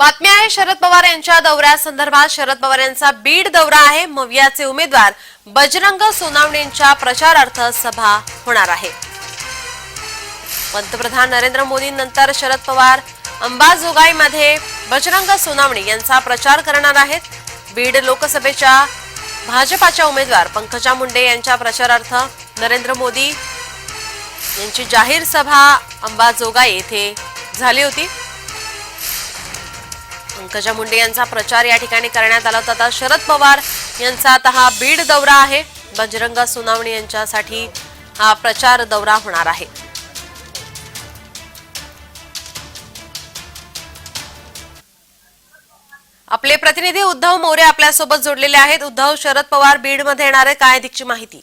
बातमी आहे शरद पवार यांच्या दौऱ्यासंदर्भात। शरद पवार यांचा बीड दौरा आहे। मवियाचे उमेदवार बजरंग सोनावणेंच्या प्रचारार्थ सभा होणार आहे। पंतप्रधान नरेंद्र मोदींनंतर शरद पवार अंबाजोगाईमध्ये बजरंग सोनावणे यांचा प्रचार करणार आहेत। बीड लोकसभेच्या भाजपाच्या उमेदवार पंकजा मुंडे यांच्या प्रचारार्थ नरेंद्र मोदी यांची जाहीर सभा अंबाजोगाई येथे झाली होती। पंकजा मुंडे यांचा प्रचार या ठिकाणी करण्यात आला होता। शरद पवार यांचा आता हा बीड दौरा आहे। बजरंग सोनावणे यांच्यासाठी हा प्रचार दौरा होणार आहे। आपले प्रतिनिधी उद्धव मोरे आपल्यासोबत जोडलेले आहेत। उद्धव, शरद पवार बीड मध्ये येणार आहे, काय अधिकची माहिती?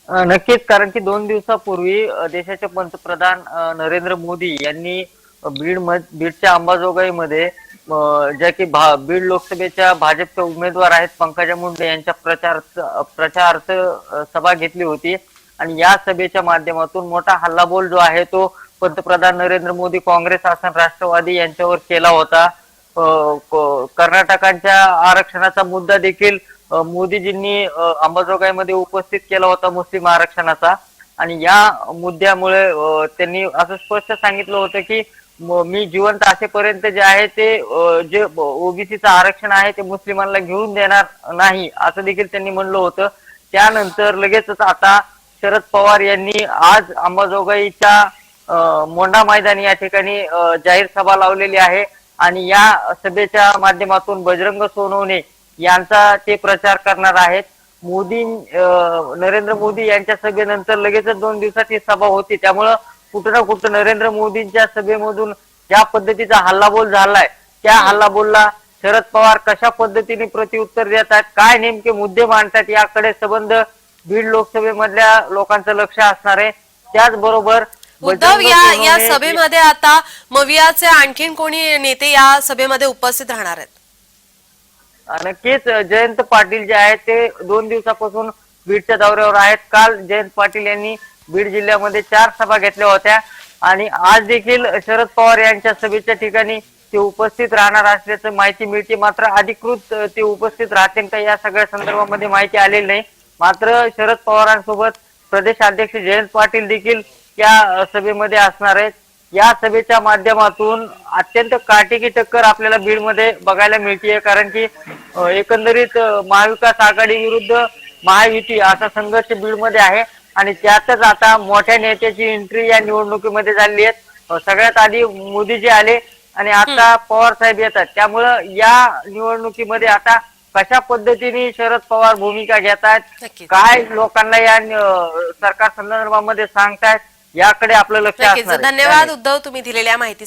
नक्कीच, कारण की 2 दिवसापूर्वी देशाचे पंतप्रधान नरेंद्र मोदी यांनी बीडच्या अंबाजोगाईमध्ये ज्या की बीड लोकसभेच्या भाजपचे उमेदवार आहेत पंकजा मुंडे यांच्या प्रचारार्थ सभा घेतली होती। आणि या सभेच्या माध्यमातून मोठा हल्लाबोल जो आहे तो पंतप्रधान नरेंद्र मोदी, काँग्रेस शासन, राष्ट्रवादी यांच्यावर केला होता। कर्नाटकांच्या आरक्षणाचा मुद्दा देखील मोदीजींनी अंबाजोगाईमध्ये उपस्थित केला होता, मुस्लिम आरक्षणाचा। आणि या मुद्द्यामुळे त्यांनी असं स्पष्ट सांगितलं होतं की मी जिवंत असेपर्यंत जे आहे ते जे ओबीसीचं आरक्षण आहे ते मुस्लिमांना घेऊन देणार नाही, असं देखील त्यांनी म्हणलं होतं। त्यानंतर लगेचच आता शरद पवार यांनी आज अंबाजोगाईच्या मोंढा मैदानी या ठिकाणी जाहीर सभा लावलेली आहे। आणि या सभेच्या माध्यमातून बजरंग सोनवणे यांचा ते प्रचार करणार आहेत। नरेंद्र मोदी यांच्या सभेनंतर लगेचच 2 दिवसात ही सभा होती, त्यामुळं कुठं ना कुठं नरेंद्र मोदींच्या सभेमधून ज्या पद्धतीचा हल्लाबोल झालाय त्या हल्लाबोलला शरद पवार कशा पद्धतीने प्रत्युत्तर देतात, काय नेमके मुद्दे मांडतात, याकडे संबंध बीड लोकसभेमधल्या लोकांचं लक्ष असणार आहे। त्याचबरोबर उद्धव, या सभेमध्ये आता मवियाचे आणखीन कोणी नेते या सभेमध्ये उपस्थित राहणार आहेत? नक्कीच, जयंत पाटील जे आहेत ते 2 दिवसापासून बीडच्या दौऱ्यावर आहेत। काल जयंत पाटील यांनी बीड जिल्ह्यामध्ये 4 सभा घेतल्या होत्या आणि आज देखील शरद पवार यांच्या सभेच्या ठिकाणी ते उपस्थित राहणार असल्याचं माहिती मिळते। मात्र अधिकृत ते उपस्थित राहतील का या सगळ्या संदर्भामध्ये माहिती आलेली नाही। मात्र शरद पवारांसोबत प्रदेश अध्यक्ष जयंत पाटील देखील या सभेमध्ये असणार आहेत। या सभेच्या माध्यमातून अत्यंत काटेकी टक्कर आपल्याला बीडमध्ये बघायला मिळते, कारण की एकंदरीत महाविकास आघाडी विरुद्ध महायुती असा संघर्ष बीडमध्ये आहे। आणि त्यातच आता मोठ्या नेत्याची एंट्री या निवडणुकीमध्ये झाली आहे। सगळ्यात आधी मोदीजी आले आणि आता पवार साहेब येतात, त्यामुळं या निवडणुकीमध्ये आता कशा पद्धतीने शरद पवार भूमिका घेतात, काय लोकांना या सरकार संदर्भामध्ये सांगतायत, याकडे आपलं लक्ष असणार आहे। धन्यवाद उद्धव, तुम्ही दिलेल्या माहितीसाठी।